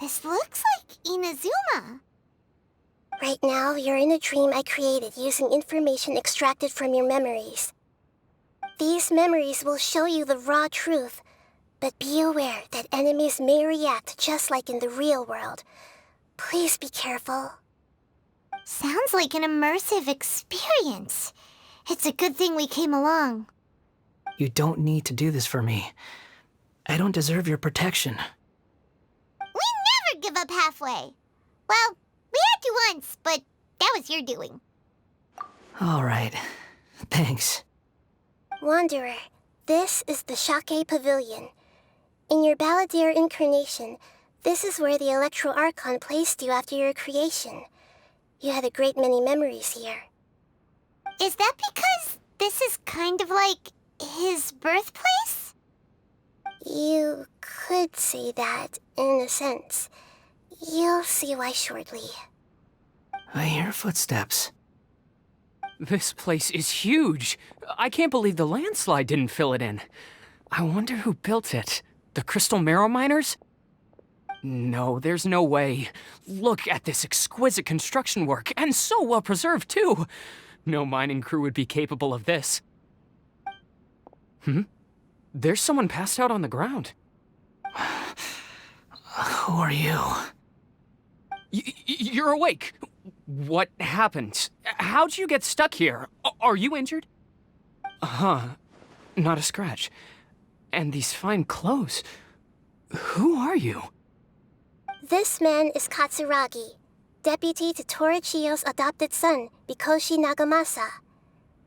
This looks like Inazuma. Right now, you're in a dream I created using information extracted from your memories. These memories will show you the raw truth, but be aware that enemies may react just like in the real world. Please be careful. Sounds like an immersive experience. It's a good thing we came along. You don't need to do this for me. I don't deserve your protection. We never give up halfway. Well, we had to once, but that was your doing. All right. Thanks. Wanderer, this is the Shake Pavilion. In your Balladeer incarnation, this is where the Electro Archon placed you after your creation. You had a great many memories here. Is that because this is kind of like his birthplace? You could say that, in a sense. You'll see why shortly. I hear footsteps. This place is huge. I can't believe the landslide didn't fill it in. I wonder who built it. The Crystal Marrow Miners? No, there's no way. Look at this exquisite construction work, and so well preserved, too. No mining crew would be capable of this. There's someone passed out on the ground. Who are you? You're awake. What happened? How'd you get stuck here? Are you injured? Not a scratch. And these fine clothes. Who are you? This man is Katsuragi, deputy to Torichiyo's adopted son, Mikoshi Nagamasa.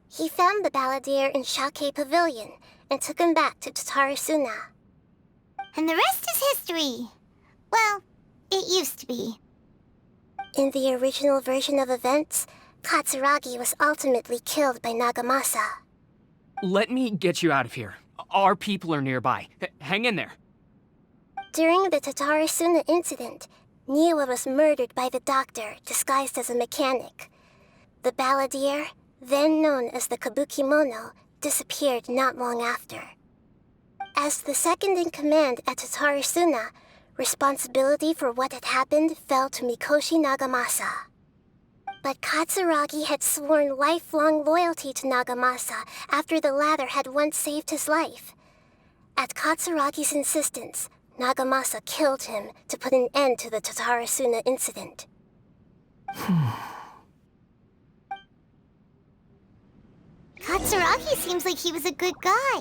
He found the Balladeer in Shake Pavilion and took him back to Tatarasuna. And the rest is history. Well, it used to be. In the original version of events, Katsuragi was ultimately killed by Nagamasa. Let me get you out of here. Our people are nearby. Hang in there. During the Tatarasuna incident, Niwa was murdered by the doctor disguised as a mechanic. The Balladeer, then known as the Kabukimono, disappeared not long after. As the second in command at Tatarasuna, responsibility for what had happened fell to Mikoshi Nagamasa. But Katsuragi had sworn lifelong loyalty to Nagamasa after the latter had once saved his life. At Katsuragi's insistence, Nagamasa killed him to put an end to the Tatarasuna incident. Katsuragi seems like he was a good guy.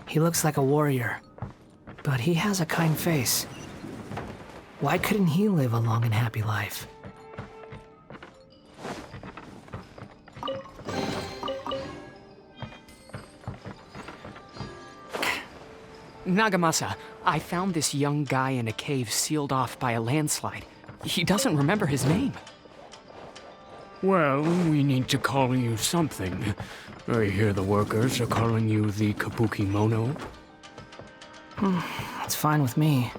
He looks like a warrior, but he has a kind face. Why couldn't he live a long and happy life? Nagamasa, I found this young guy in a cave sealed off by a landslide. He doesn't remember his name. Well, we need to call you something. I hear the workers are calling you the Kabukimono. It's fine with me.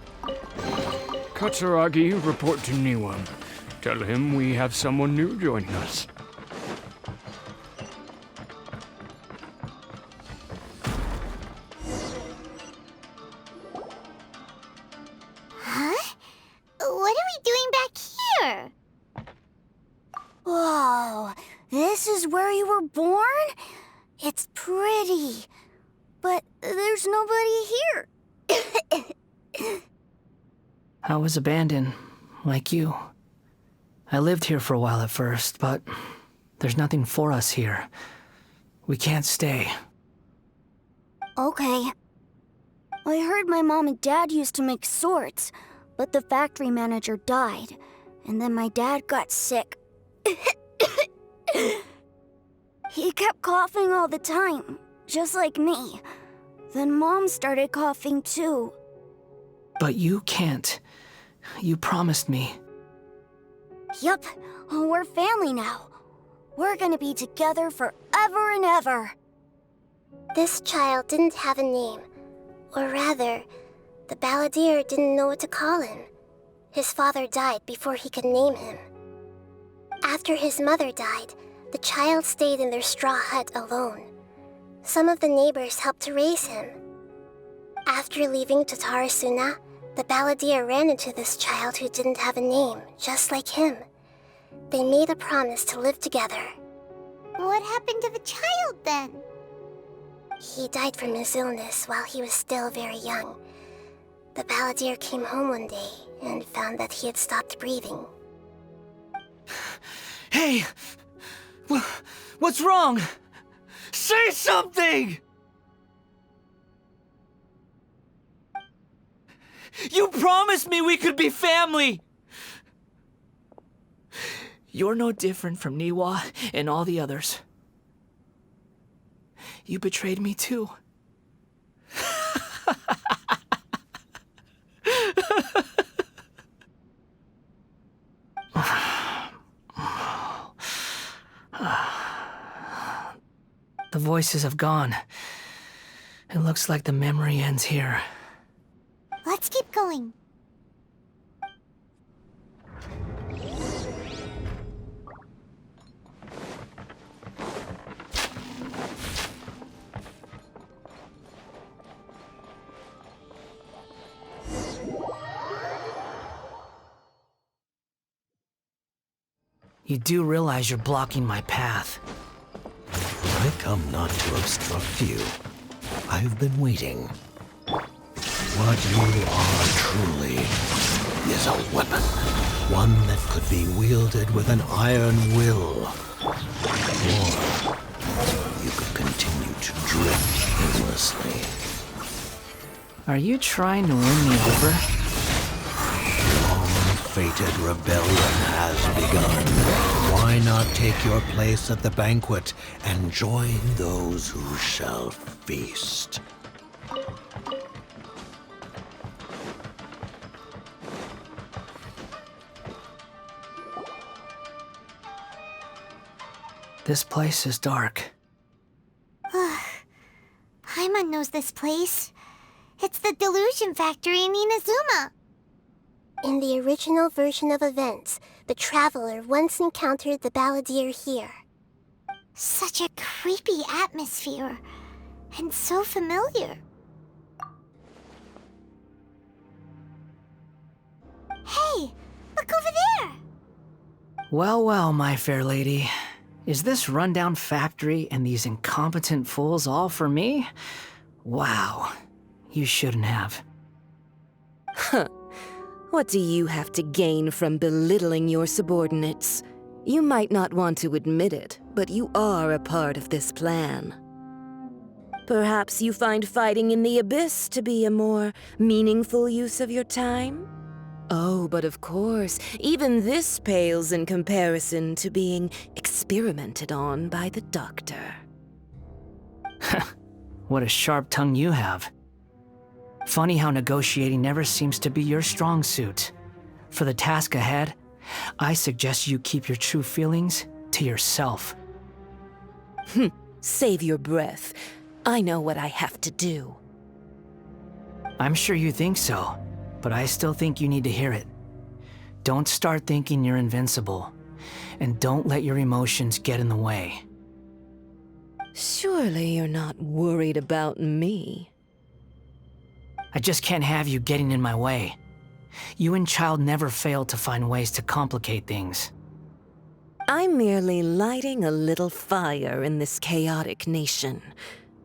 Katsuragi, report to Niwa. Tell him we have someone new joining us. Huh? What are we doing back here? Whoa, this is where you were born? It's pretty, but there's nobody here. I was abandoned, like you. I lived here for a while at first, but there's nothing for us here. We can't stay. Okay. I heard my mom and dad used to make swords, but the factory manager died, and then my dad got sick. He kept coughing all the time, just like me. Then Mom started coughing too. But you can't. You promised me. Yup, we're family now. We're gonna be together forever and ever. This child didn't have a name. Or rather, the Balladeer didn't know what to call him. His father died before he could name him. After his mother died, the child stayed in their straw hut alone. Some of the neighbors helped to raise him. After leaving Tatarasuna, The balladeer ran into this child who didn't have a name, just like him. They made a promise to live together. What happened to the child then? He died from his illness while he was still very young. The balladeer came home one day and found that he had stopped breathing. Hey! What's wrong? Say something! You promised me we could be family! You're no different from Niwa and all the others. You betrayed me too. The voices have gone. It looks like the memory ends here. Let's keep going. You do realize you're blocking my path. I come not to obstruct you. I've been waiting. What you are truly is a weapon. One that could be wielded with an iron will. Or you could continue to drift aimlessly. Are you trying to win me over? Long-fated rebellion has begun. Why not take your place at the banquet and join those who shall feast? This place is dark. Paimon knows this place. It's the Delusion Factory in Inazuma. In the original version of events, the Traveler once encountered the balladeer here. Such a creepy atmosphere. And so familiar. Hey, look over there! Well, well, my fair lady. Is this rundown factory and these incompetent fools all for me? Wow. You shouldn't have. Huh. What do you have to gain from belittling your subordinates? You might not want to admit it, but you are a part of this plan. Perhaps you find fighting in the Abyss to be a more meaningful use of your time? Oh, but of course, even this pales in comparison to being experimented on by the Doctor. What a sharp tongue you have. Funny how negotiating never seems to be your strong suit. For the task ahead, I suggest you keep your true feelings to yourself. Save your breath. I know what I have to do. I'm sure you think so, but I still think you need to hear it. Don't start thinking you're invincible, and don't let your emotions get in the way. Surely you're not worried about me. I just can't have you getting in my way. You and Child never fail to find ways to complicate things. I'm merely lighting a little fire in this chaotic nation.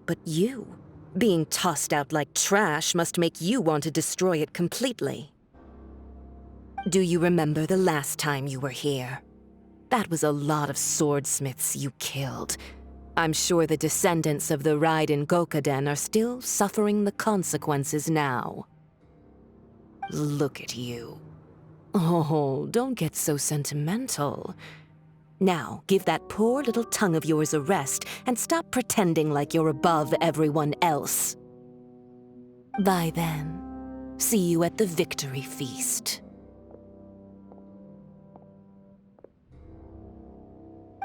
But you, being tossed out like trash, must make you want to destroy it completely. Do you remember the last time you were here? That was a lot of swordsmiths you killed. I'm sure the descendants of the Raiden Gokaden are still suffering the consequences now. Look at you. Oh, don't get so sentimental. Now, give that poor little tongue of yours a rest and stop pretending like you're above everyone else. By then, see you at the victory feast.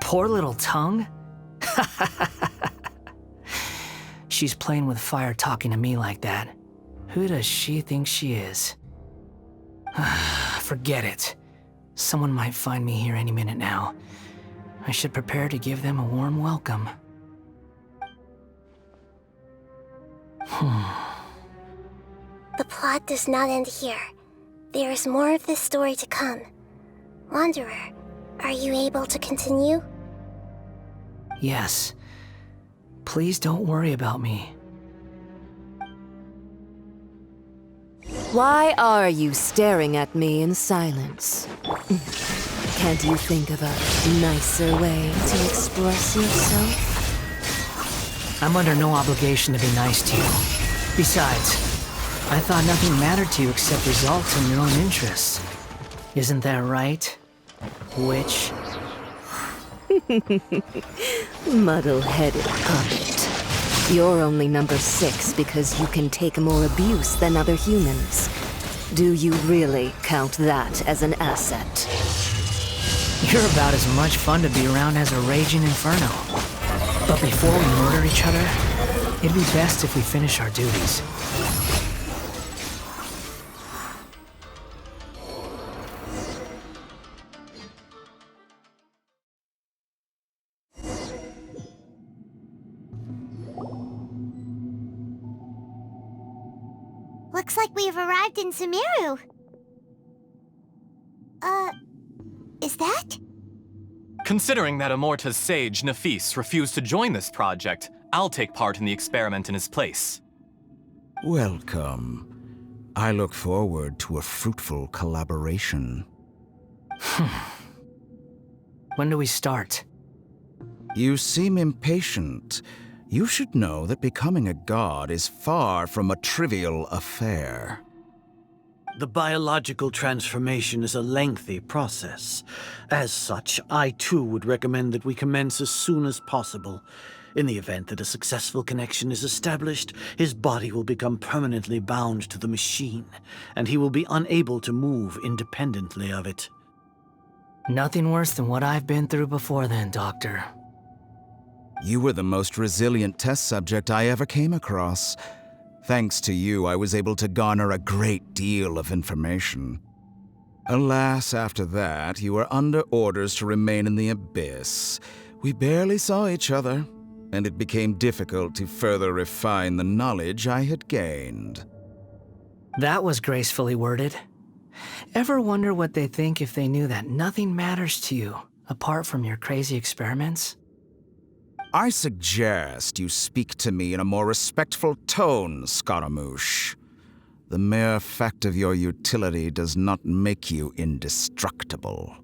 Poor little tongue? She's playing with fire talking to me like that. Who does she think she is? Forget it. Someone might find me here any minute now. I should prepare to give them a warm welcome. The plot does not end here. There is more of this story to come. Wanderer, are you able to continue? Yes. Please don't worry about me. Why are you staring at me in silence? Can't you think of a nicer way to express yourself? I'm under no obligation to be nice to you. Besides, I thought nothing mattered to you except results and your own interests. Isn't that right, witch? Muddle-headed puppet. You're only number 6 because you can take more abuse than other humans. Do you really count that as an asset? You're about as much fun to be around as a raging inferno. But before we murder each other, it'd be best if we finish our duties. Looks like we've arrived in Sumeru. Is that? Considering that Amorta's sage, Nafis, refused to join this project, I'll take part in the experiment in his place. Welcome. I look forward to a fruitful collaboration. When do we start? You seem impatient. You should know that becoming a god is far from a trivial affair. The biological transformation is a lengthy process. As such, I too would recommend that we commence as soon as possible. In the event that a successful connection is established, his body will become permanently bound to the machine, and he will be unable to move independently of it. Nothing worse than what I've been through before then, Doctor. You were the most resilient test subject I ever came across. Thanks to you, I was able to garner a great deal of information. Alas, after that, you were under orders to remain in the Abyss. We barely saw each other, and it became difficult to further refine the knowledge I had gained. That was gracefully worded. Ever wonder what they think if they knew that nothing matters to you, apart from your crazy experiments? I suggest you speak to me in a more respectful tone, Scaramouche. The mere fact of your utility does not make you indestructible.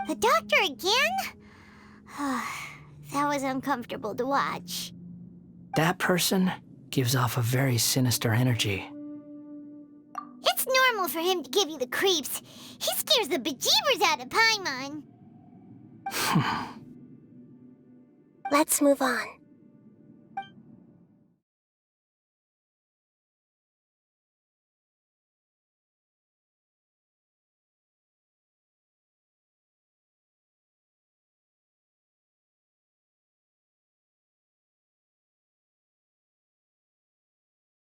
The doctor again? That was uncomfortable to watch. That person gives off a very sinister energy. It's normal for him to give you the creeps. He scares the bejeebers out of Paimon. Let's move on.